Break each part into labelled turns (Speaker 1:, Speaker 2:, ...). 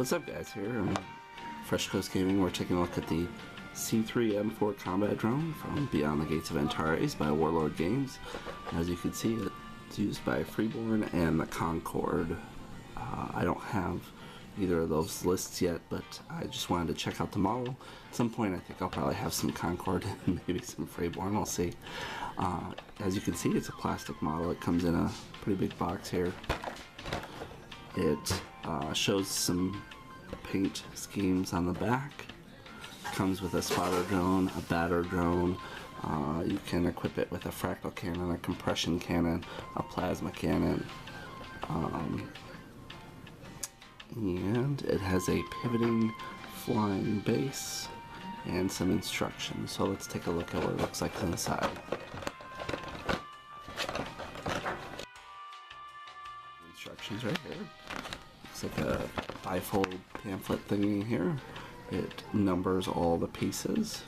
Speaker 1: What's up, guys? Here on Fresh Coast Gaming, we're taking a look at the C3M4 combat drone from Beyond the Gates of Antares by Warlord Games. As you can see, it's used by Freeborn and the Concorde. I don't have either of those lists yet, but I just wanted to check out the model. At some point I think I'll probably have some Concorde and maybe some Freeborn, we'll see. As you can see, it's a plastic model. It comes in a pretty big box here. It shows some paint schemes on the back. It comes with a spotter drone, a batter drone. You can equip it with a fractal cannon, a compression cannon, a plasma cannon. And it has a pivoting flying base and some instructions. So let's take a look at what it looks like on the side. Instructions right here. Looks like a bifold pamphlet thingy here. It numbers all the pieces.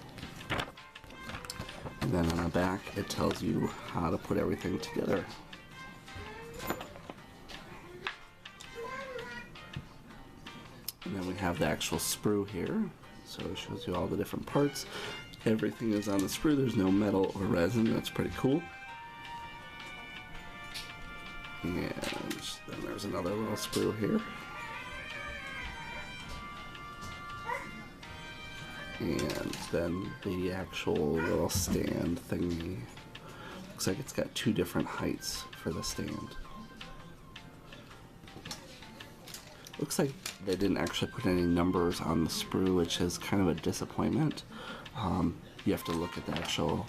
Speaker 1: And then on the back it tells you how to put everything together. And then we have the actual sprue here. So it shows you all the different parts. Everything is on the sprue. There's no metal or resin. That's pretty cool. And then there's another little sprue here. And then the actual little stand thingy. Looks like it's got two different heights for the stand. Looks like they didn't actually put any numbers on the sprue, which is kind of a disappointment. You have to look at the actual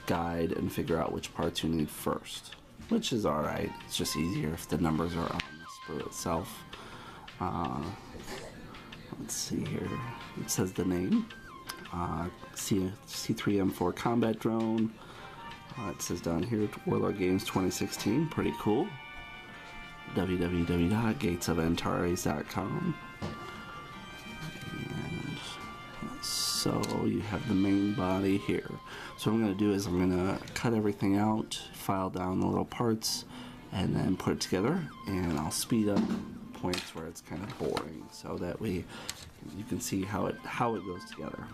Speaker 1: guide and figure out which parts you need first, which is alright. It's just easier if the numbers are on the sprue itself. Let's see here. It says the name. C3M4 combat drone. It says down here, Warlord Games 2016. Pretty cool. www.gatesofantares.com. And so you have the main body here. So what I'm going to do is I'm going to cut everything out, file down the little parts, and then put it together, and I'll speed up points where it's kind of boring, so that way you can see how it goes together.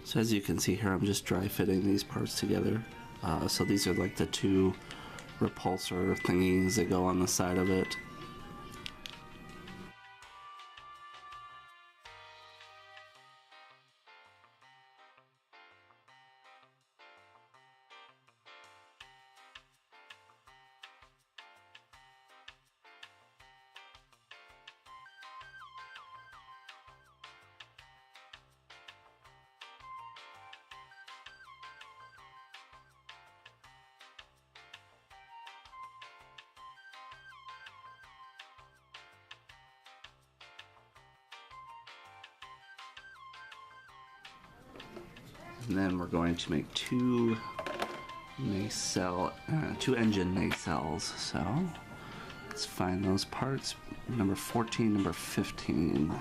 Speaker 1: So as you can see here, I'm just dry fitting these parts together. So these are like the two repulsor thingies that go on the side of it. And then we're going to make two engine nacelles. So let's find those parts. Number 14, number 15.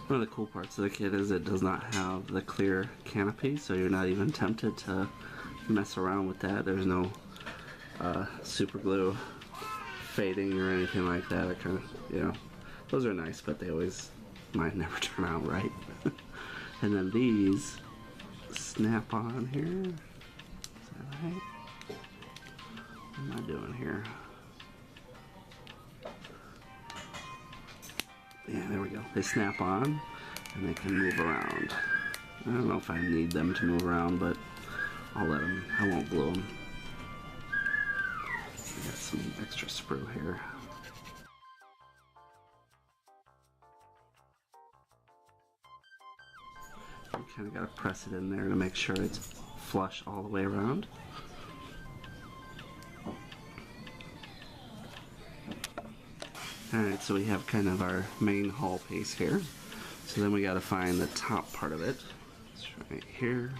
Speaker 1: One of the cool parts of the kit is it does not have the clear canopy, so you're not even tempted to mess around with that. There's no super glue fading or anything like that. I kind of, you know, those are nice, but they always, mine never turn out right. And then these snap on here. Is that right? What am I doing here? Yeah, there we go. They snap on and they can move around. I don't know if I need them to move around, but I'll let them. I won't glue them. I got some extra sprue here. You kind of got to press it in there to make sure it's flush all the way around. Alright, so we have kind of our main hull piece here. So then we got to find the top part of it. It's right here.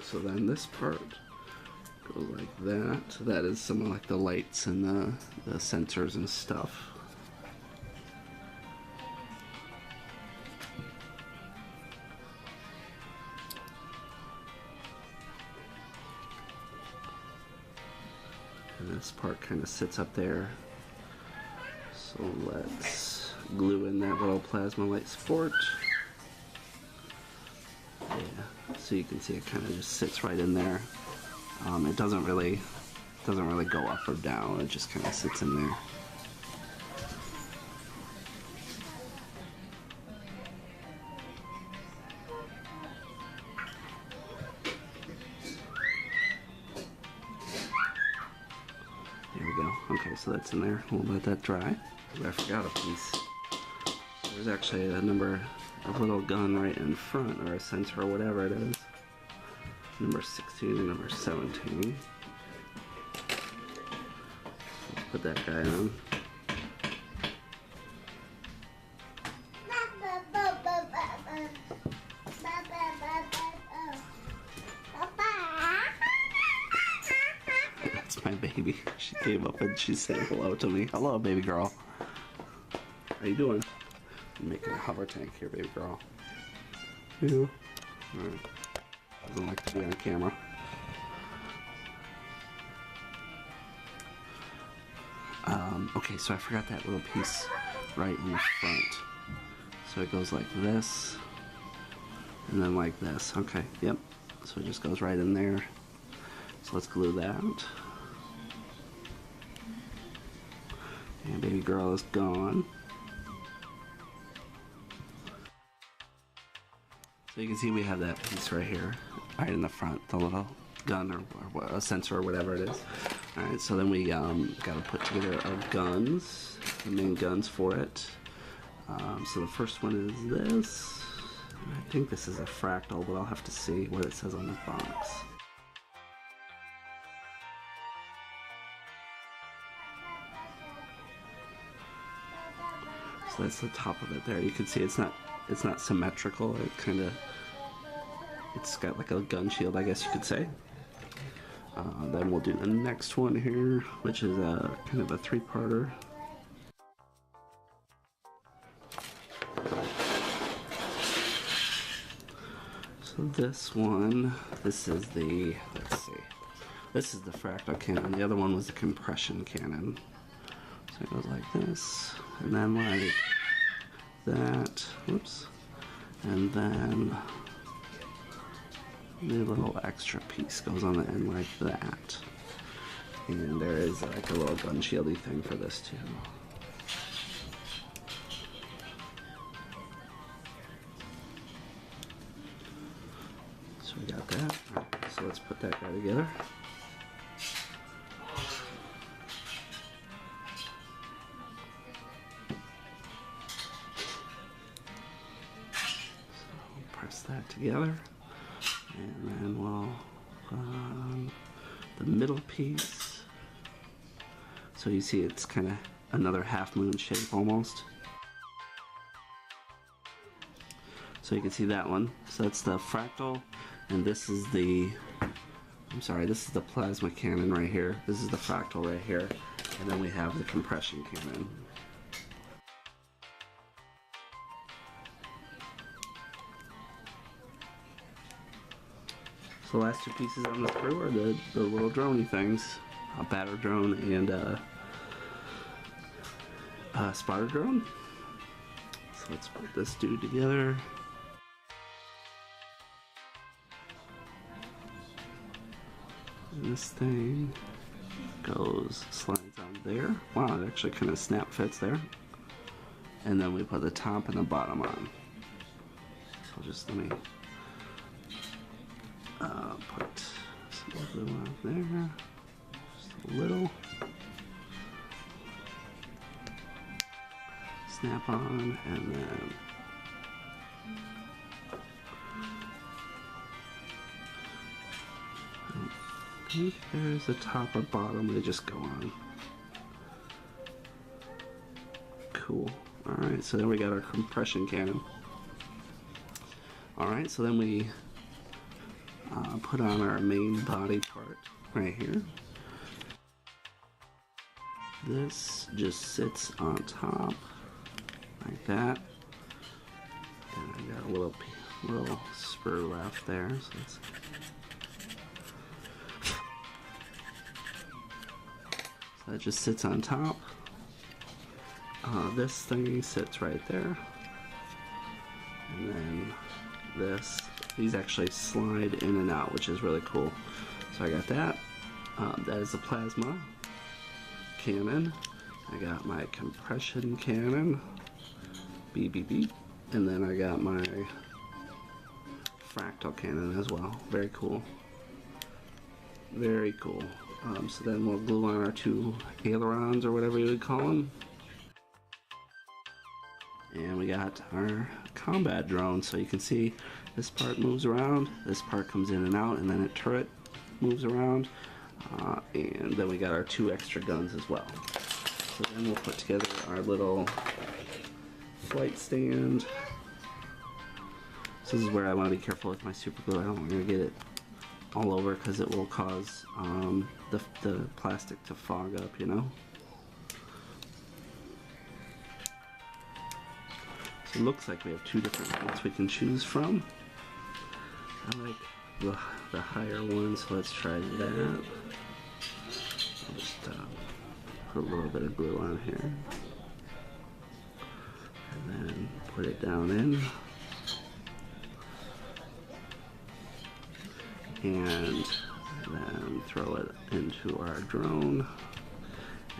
Speaker 1: So then this part goes like that. That is some of like the lights and the sensors and stuff. And this part kind of sits up there. So let's glue in that little plasma light support. Yeah, so you can see it kind of just sits right in there. It doesn't really go up or down. It just kind of sits in there. There we go. Okay, so that's in there. We'll let that dry. I forgot a piece. There's actually a little gun right in front, or a sensor or whatever it is. Number 16 and number 17. Let's put that guy on. That's my baby. She came up and she said hello to me. Hello, baby girl. How you doing? I'm making a hover tank here, baby girl. Yeah. Alright. Doesn't like to be on camera. Okay, so I forgot that little piece right in the front. So it goes like this, and then like this. Okay, yep. So it just goes right in there. So let's glue that. And baby girl is gone. So you can see we have that piece right here, right in the front, the little gun or a sensor or whatever it is. Alright, so then we got to put together our guns, the main guns for it. So the first one is this. I think this is a fractal, but I'll have to see what it says on the box. So that's the top of it there. You can see it's not symmetrical. It's got like a gun shield, I guess you could say. Then we'll do the next one here, which is kind of a three-parter. So this one, this is the, let's see, this is the fractal cannon. The other one was the compression cannon. So it goes like this, and then like that, whoops, and then the little extra piece goes on the end like that. And there is like a little gun shieldy thing for this too. So we got that. All right, so let's put that guy together. So press that together. And then we'll the middle piece. So you see it's kind of another half moon shape almost. So you can see that one. So that's the fractal, and this is the, I'm sorry, this is the plasma cannon right here. This is the fractal right here. And then we have the compression cannon. So the last two pieces on the sprue are the little droney things, a batter drone and a spotter drone. So let's put this dude together. And this thing slides on there. Wow, it actually kind of snap fits there. And then we put the top and the bottom on. So just let me put some glue on there, just a little. Snap on, and then I think there's a top or bottom, they just go on. Cool. Alright, so then we got our compression cannon. Alright, so then we put on our main body part right here. This just sits on top like that. And I got a little sprue left there. So that just sits on top. This thing sits right there. And then these actually slide in and out, which is really cool. So I got that. That is a plasma cannon. I got my compression cannon. Beep beep beep. And then I got my fractal cannon as well. Very cool. Very cool. So then we'll glue on our two ailerons, or whatever you would call them. And we got our combat drone. So you can see this part moves around, this part comes in and out, and then a turret moves around. And then we got our two extra guns as well. So then we'll put together our little flight stand. So this is where I want to be careful with my super glue. I don't want to get it all over because it will cause the plastic to fog up, you know. So it looks like we have two different ones we can choose from. I like the higher one, so let's try that. I'll just put a little bit of glue on here. And then put it down in. And then throw it into our drone.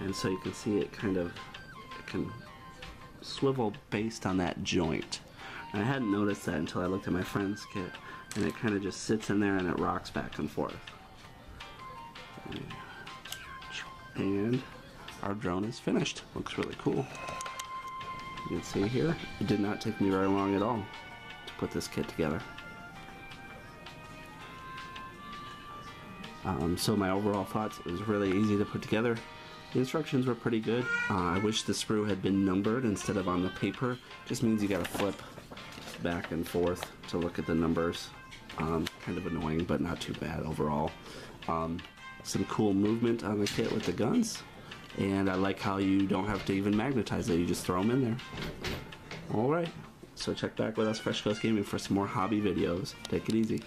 Speaker 1: And so you can see it it can swivel based on that joint. And I hadn't noticed that until I looked at my friend's kit, and it kind of just sits in there and it rocks back and forth. And our drone is finished. Looks really cool. You can see here, it did not take me very long at all to put this kit together. So my overall thoughts, it was really easy to put together. The instructions were pretty good. I wish the sprue had been numbered instead of on the paper. Just means you gotta flip back and forth to look at the numbers. Kind of annoying, but not too bad overall. Some cool movement on the kit with the guns. And I like how you don't have to even magnetize it, you just throw them in there. Alright, so check back with us, Fresh Coast Gaming, for some more hobby videos. Take it easy.